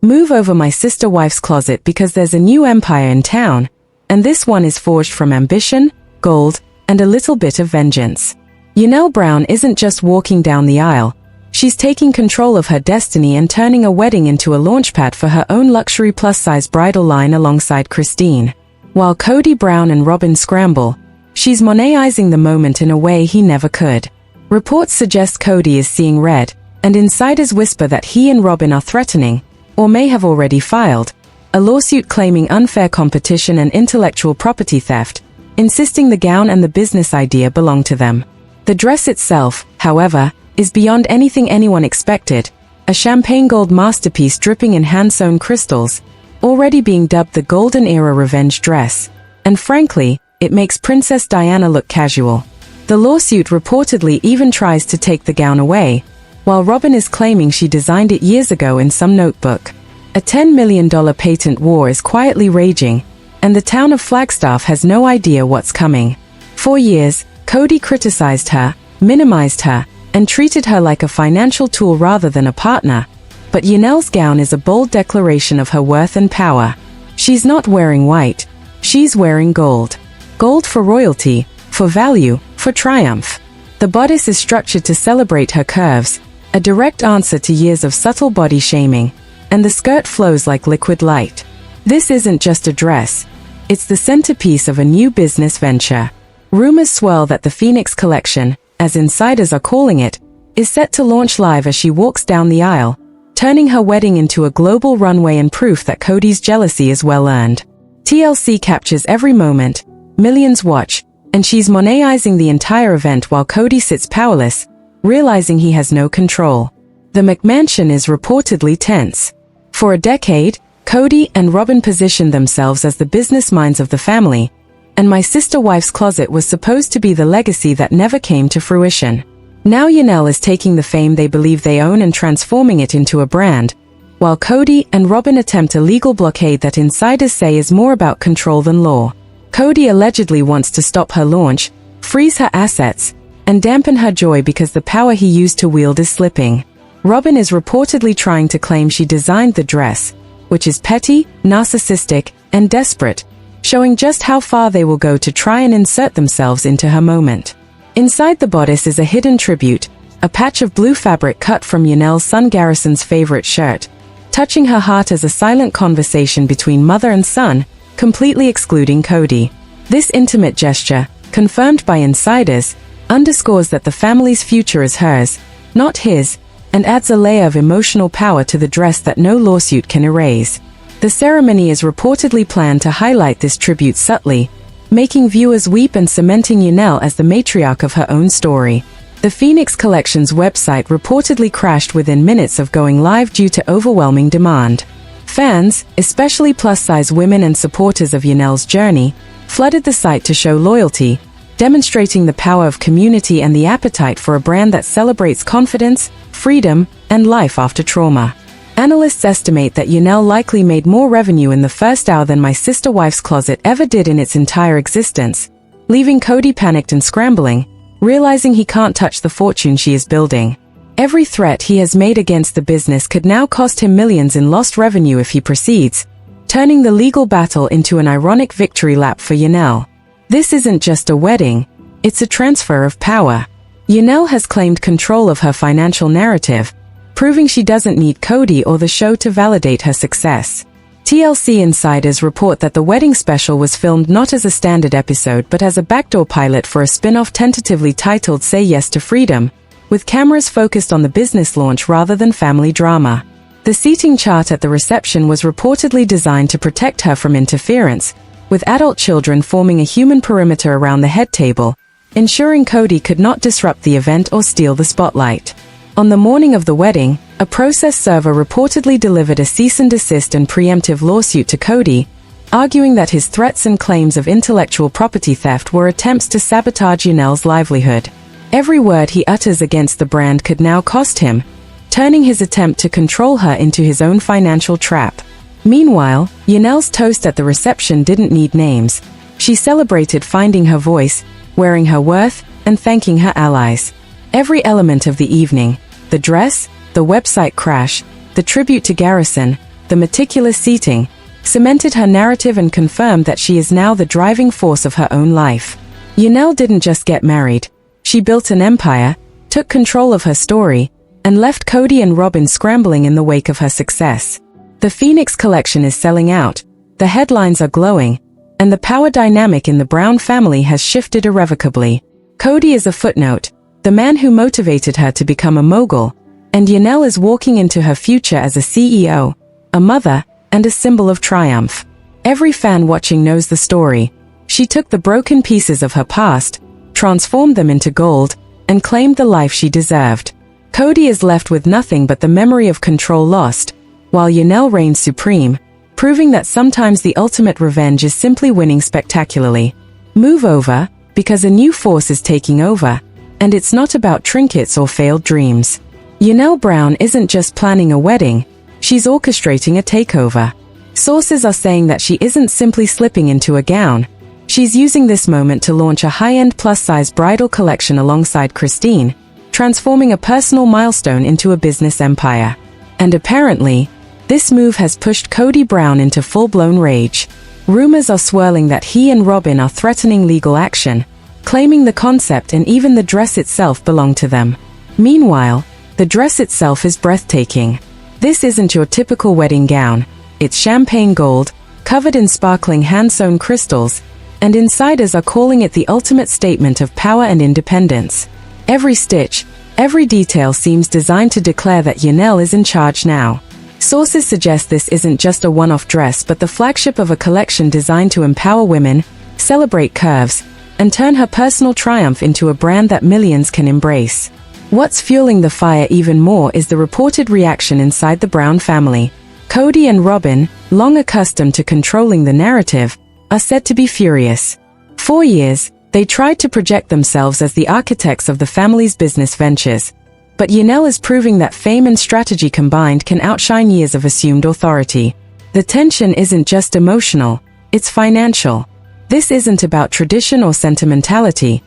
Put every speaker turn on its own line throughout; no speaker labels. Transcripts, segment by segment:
Move over my sister wife's closet because there's a new empire in town, and this one is forged from ambition, gold, and a little bit of vengeance. Janelle Brown isn't just walking down the aisle. She's taking control of her destiny and turning a wedding into a launchpad for her own luxury plus-size bridal line alongside Christine. While Kody Brown and Robyn scramble, she's Monetizing the moment in a way he never could. Reports suggest Kody is seeing red, and insiders whisper that he and Robyn are threatening, or may have already filed, a lawsuit claiming unfair competition and intellectual property theft, insisting the gown and the business idea belong to them. The dress itself, however, is beyond anything anyone expected, a champagne gold masterpiece dripping in hand-sewn crystals, already being dubbed the Golden Era Revenge dress. And frankly, it makes Princess Diana look casual. The lawsuit reportedly even tries to take the gown away, while Robyn is claiming she designed it years ago in some notebook. A $10 million patent war is quietly raging, and the town of Flagstaff has no idea what's coming. For years, Kody criticized her, minimized her, and treated her like a financial tool rather than a partner. But Janelle's gown is a bold declaration of her worth and power. She's not wearing white. She's wearing gold. Gold for royalty, for value, for triumph. The bodice is structured to celebrate her curves, a direct answer to years of subtle body shaming, and the skirt flows like liquid light. This isn't just a dress. It's the centerpiece of a new business venture. Rumors swirl that the Phoenix Collection, as insiders are calling it, is set to launch live as she walks down the aisle, turning her wedding into a global runway and proof that Kody's jealousy is well-earned. TLC captures every moment, millions watch, and she's monetizing the entire event while Kody sits powerless, realizing he has no control. The McMansion is reportedly tense. For a decade, Kody and Robyn positioned themselves as the business minds of the family, and my sister wife's closet was supposed to be the legacy that never came to fruition. Now Janelle is taking the fame they believe they own and transforming it into a brand, while Kody and Robyn attempt a legal blockade that insiders say is more about control than law. Kody allegedly wants to stop her launch, freeze her assets, and dampen her joy because the power he used to wield is slipping. Robyn is reportedly trying to claim she designed the dress, which is petty, narcissistic, and desperate, showing just how far they will go to try and insert themselves into her moment. Inside the bodice is a hidden tribute, a patch of blue fabric cut from Janelle's son Garrison's favorite shirt, touching her heart as a silent conversation between mother and son, completely excluding Kody. This intimate gesture, confirmed by insiders, underscores that the family's future is hers, not his, and adds a layer of emotional power to the dress that no lawsuit can erase. The ceremony is reportedly planned to highlight this tribute subtly, making viewers weep and cementing Janelle as the matriarch of her own story. The Phoenix Collection's website reportedly crashed within minutes of going live due to overwhelming demand. Fans, especially plus-size women and supporters of Janelle's journey, flooded the site to show loyalty, demonstrating the power of community and the appetite for a brand that celebrates confidence, freedom, and life after trauma. Analysts estimate that Janelle likely made more revenue in the first hour than my sister wife's closet ever did in its entire existence, leaving Kody panicked and scrambling, realizing he can't touch the fortune she is building. Every threat he has made against the business could now cost him millions in lost revenue if he proceeds, turning the legal battle into an ironic victory lap for Janelle. This isn't just a wedding, it's a transfer of power. Janelle has claimed control of her financial narrative, proving she doesn't need Kody or the show to validate her success. TLC insiders report that the wedding special was filmed not as a standard episode but as a backdoor pilot for a spin-off tentatively titled Say Yes to Freedom, with cameras focused on the business launch rather than family drama. The seating chart at the reception was reportedly designed to protect her from interference, with adult children forming a human perimeter around the head table, ensuring Kody could not disrupt the event or steal the spotlight. On the morning of the wedding, a process server reportedly delivered a cease and desist and preemptive lawsuit to Kody, arguing that his threats and claims of intellectual property theft were attempts to sabotage Janelle's livelihood. Every word he utters against the brand could now cost him, turning his attempt to control her into his own financial trap. Meanwhile, Janelle's toast at the reception didn't need names. She celebrated finding her voice, wearing her worth, and thanking her allies. Every element of the evening, the dress, the website crash, the tribute to Garrison, the meticulous seating, cemented her narrative and confirmed that she is now the driving force of her own life. Janelle didn't just get married. She built an empire, took control of her story, and left Kody and Robyn scrambling in the wake of her success. The Phoenix collection is selling out, the headlines are glowing, and the power dynamic in the Brown family has shifted irrevocably. Kody is a footnote, the man who motivated her to become a mogul, and Janelle is walking into her future as a CEO, a mother, and a symbol of triumph. Every fan watching knows the story. She took the broken pieces of her past, transformed them into gold, and claimed the life she deserved. Kody is left with nothing but the memory of control lost, while Janelle reigns supreme, proving that sometimes the ultimate revenge is simply winning spectacularly. Move over, because a new force is taking over, and it's not about trinkets or failed dreams. Janelle Brown isn't just planning a wedding, she's orchestrating a takeover. Sources are saying that she isn't simply slipping into a gown. She's using this moment to launch a high-end plus-size bridal collection alongside Christine, transforming a personal milestone into a business empire. And apparently, this move has pushed Kody Brown into full-blown rage. Rumors are swirling that he and Robyn are threatening legal action, claiming the concept and even the dress itself belong to them. Meanwhile, the dress itself is breathtaking. This isn't your typical wedding gown. It's champagne gold, covered in sparkling hand-sewn crystals, and insiders are calling it the ultimate statement of power and independence. Every stitch, every detail seems designed to declare that Janelle is in charge now. Sources suggest this isn't just a one-off dress but the flagship of a collection designed to empower women, celebrate curves, and turn her personal triumph into a brand that millions can embrace. What's fueling the fire even more is the reported reaction inside the Brown family. Kody and Robyn, long accustomed to controlling the narrative, are said to be furious. For years, they tried to project themselves as the architects of the family's business ventures. But Janelle is proving that fame and strategy combined can outshine years of assumed authority. The tension isn't just emotional, it's financial. This isn't about tradition or sentimentality.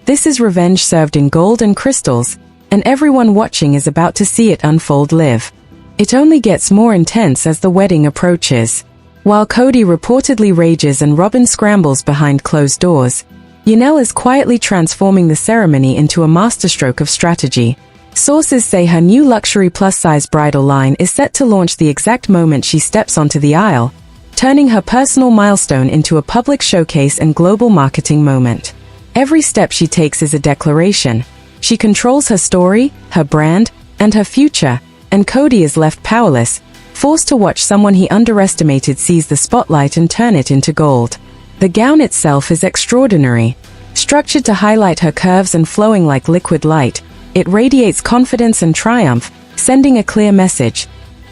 This is revenge served in gold and crystals, and everyone watching is about to see it unfold live. It only gets more intense as the wedding approaches. While Kody reportedly rages and Robyn scrambles behind closed doors, Janelle is quietly transforming the ceremony into a masterstroke of strategy. Sources say her new luxury plus-size bridal line is set to launch the exact moment she steps onto the aisle, turning her personal milestone into a public showcase and global marketing moment. Every step she takes is a declaration. She controls her story, her brand, and her future, and Kody is left powerless, forced to watch someone he underestimated seize the spotlight and turn it into gold. The gown itself is extraordinary. Structured to highlight her curves and flowing like liquid light, it radiates confidence and triumph, sending a clear message.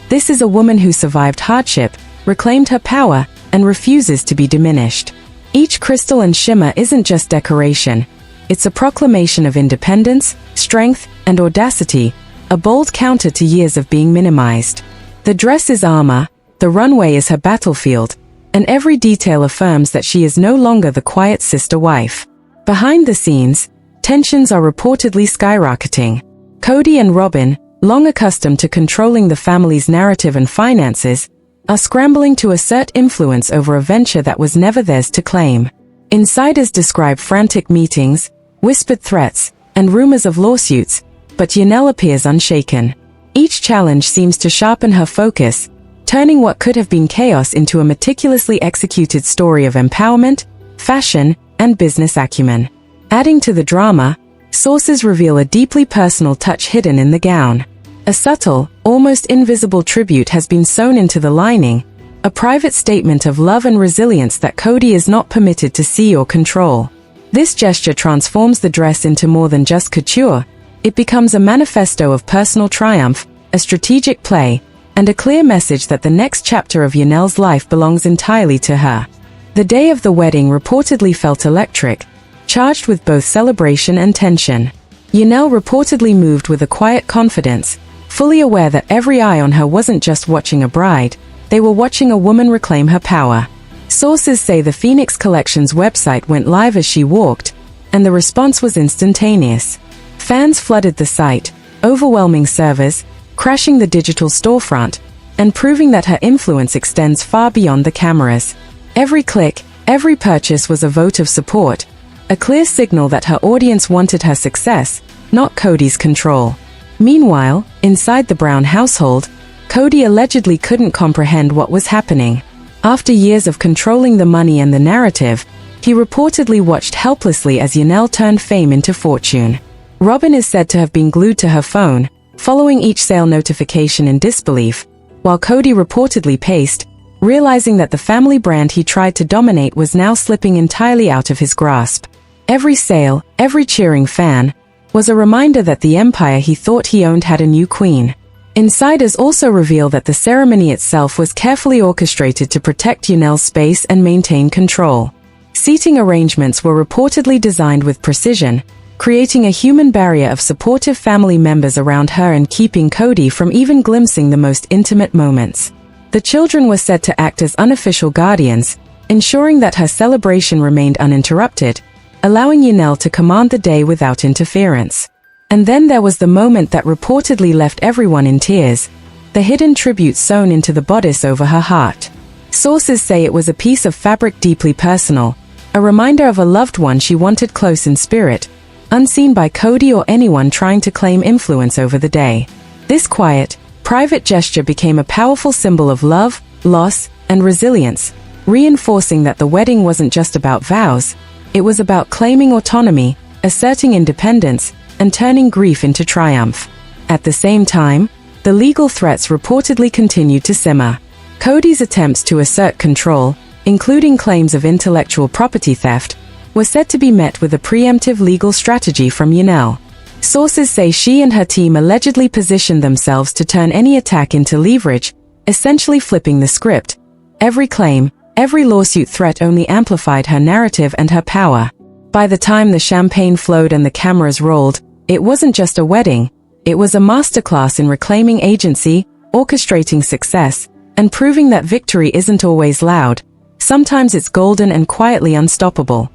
This is a woman who survived hardship, reclaimed her power, and refuses to be diminished. Each crystal and shimmer isn't just decoration. It's a proclamation of independence, strength, and audacity, a bold counter to years of being minimized. The dress is armor, the runway is her battlefield, and every detail affirms that she is no longer the quiet sister wife. Behind the scenes, tensions are reportedly skyrocketing. Kody and Robyn, long accustomed to controlling the family's narrative and finances, are scrambling to assert influence over a venture that was never theirs to claim. Insiders describe frantic meetings, whispered threats, and rumors of lawsuits, but Janelle appears unshaken. Each challenge seems to sharpen her focus, turning what could have been chaos into a meticulously executed story of empowerment, fashion, and business acumen. Adding to the drama, sources reveal a deeply personal touch hidden in the gown. A subtle, almost invisible tribute has been sewn into the lining, a private statement of love and resilience that Kody is not permitted to see or control. This gesture transforms the dress into more than just couture. It becomes a manifesto of personal triumph, a strategic play, and a clear message that the next chapter of Janelle's life belongs entirely to her. The day of the wedding reportedly felt electric, charged with both celebration and tension. Janelle reportedly moved with a quiet confidence, fully aware that every eye on her wasn't just watching a bride, they were watching a woman reclaim her power. Sources say the Phoenix Collection's website went live as she walked, and the response was instantaneous. Fans flooded the site, overwhelming servers, crashing the digital storefront, and proving that her influence extends far beyond the cameras. Every click, every purchase was a vote of support, a clear signal that her audience wanted her success, not Kody's control. Meanwhile, inside the Brown household, Kody allegedly couldn't comprehend what was happening. After years of controlling the money and the narrative, he reportedly watched helplessly as Janelle turned fame into fortune. Robyn is said to have been glued to her phone, following each sale notification in disbelief, while Kody reportedly paced, realizing that the family brand he tried to dominate was now slipping entirely out of his grasp. Every sale, every cheering fan, was a reminder that the empire he thought he owned had a new queen. Insiders also reveal that the ceremony itself was carefully orchestrated to protect Janelle's space and maintain control. Seating arrangements were reportedly designed with precision, creating a human barrier of supportive family members around her and keeping Kody from even glimpsing the most intimate moments. The children were said to act as unofficial guardians, ensuring that her celebration remained uninterrupted, allowing Janelle to command the day without interference. And then there was the moment that reportedly left everyone in tears, the hidden tribute sewn into the bodice over her heart. Sources say it was a piece of fabric deeply personal, a reminder of a loved one she wanted close in spirit, unseen by Kody or anyone trying to claim influence over the day. This quiet, private gesture became a powerful symbol of love, loss, and resilience, reinforcing that the wedding wasn't just about vows, it was about claiming autonomy, asserting independence, and turning grief into triumph. At the same time, the legal threats reportedly continued to simmer. Kody's attempts to assert control, including claims of intellectual property theft, were said to be met with a preemptive legal strategy from Janelle. Sources say she and her team allegedly positioned themselves to turn any attack into leverage, essentially flipping the script. Every claim, every lawsuit threat only amplified her narrative and her power. By the time the champagne flowed and the cameras rolled, it wasn't just a wedding, it was a masterclass in reclaiming agency, orchestrating success, and proving that victory isn't always loud. Sometimes it's golden and quietly unstoppable.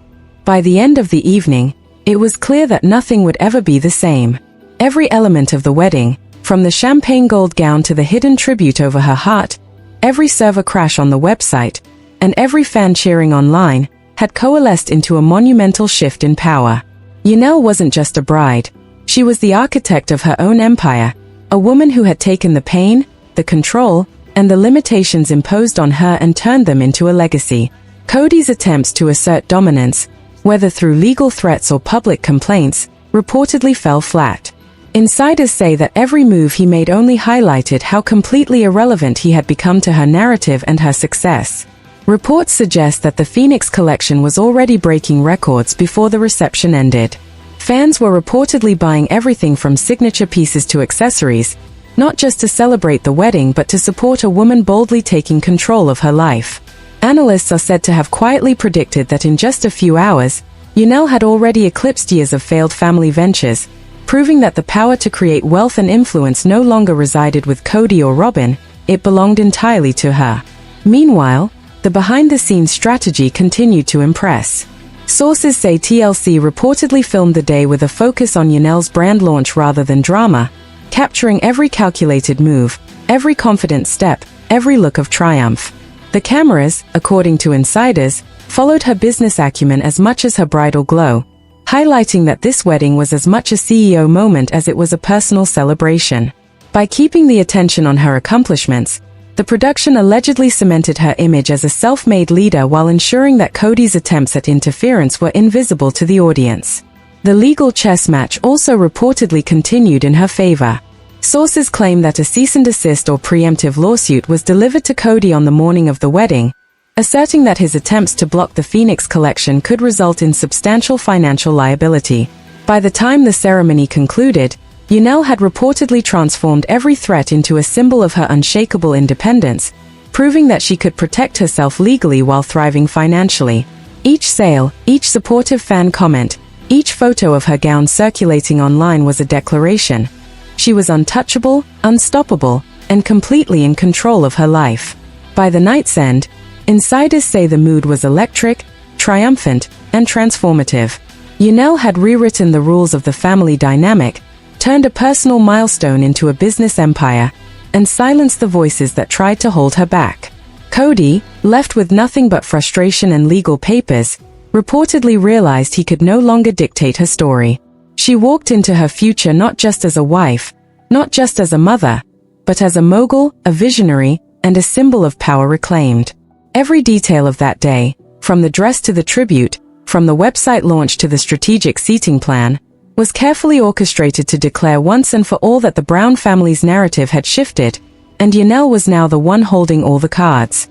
By the end of the evening, it was clear that nothing would ever be the same. Every element of the wedding, from the champagne gold gown to the hidden tribute over her heart, every server crash on the website, and every fan cheering online, had coalesced into a monumental shift in power. Janelle wasn't just a bride. She was the architect of her own empire, a woman who had taken the pain, the control, and the limitations imposed on her and turned them into a legacy. Kody's attempts to assert dominance, whether through legal threats or public complaints, reportedly fell flat. Insiders say that every move he made only highlighted how completely irrelevant he had become to her narrative and her success. Reports suggest that the Phoenix collection was already breaking records before the reception ended. Fans were reportedly buying everything from signature pieces to accessories, not just to celebrate the wedding but to support a woman boldly taking control of her life. Analysts are said to have quietly predicted that in just a few hours, Janelle had already eclipsed years of failed family ventures, proving that the power to create wealth and influence no longer resided with Kody or Robyn, it belonged entirely to her. Meanwhile, the behind-the-scenes strategy continued to impress. Sources say TLC reportedly filmed the day with a focus on Janelle's brand launch rather than drama, capturing every calculated move, every confident step, every look of triumph. The cameras, according to insiders, followed her business acumen as much as her bridal glow, highlighting that this wedding was as much a CEO moment as it was a personal celebration. By keeping the attention on her accomplishments, the production allegedly cemented her image as a self-made leader while ensuring that Kody's attempts at interference were invisible to the audience. The legal chess match also reportedly continued in her favor. Sources claim that a cease and desist or preemptive lawsuit was delivered to Kody on the morning of the wedding, asserting that his attempts to block the Phoenix collection could result in substantial financial liability. By the time the ceremony concluded, Janelle had reportedly transformed every threat into a symbol of her unshakable independence, proving that she could protect herself legally while thriving financially. Each sale, each supportive fan comment, each photo of her gown circulating online was a declaration. She was untouchable, unstoppable, and completely in control of her life. By the night's end, insiders say the mood was electric, triumphant, and transformative. Janelle had rewritten the rules of the family dynamic, turned a personal milestone into a business empire, and silence the voices that tried to hold her back. Kody, left with nothing but frustration and legal papers, reportedly realized he could no longer dictate her story. She walked into her future not just as a wife, not just as a mother, but as a mogul, a visionary, and a symbol of power reclaimed. Every detail of that day, from the dress to the tribute, from the website launch to the strategic seating plan, was carefully orchestrated to declare once and for all that the Brown family's narrative had shifted, and Janelle was now the one holding all the cards.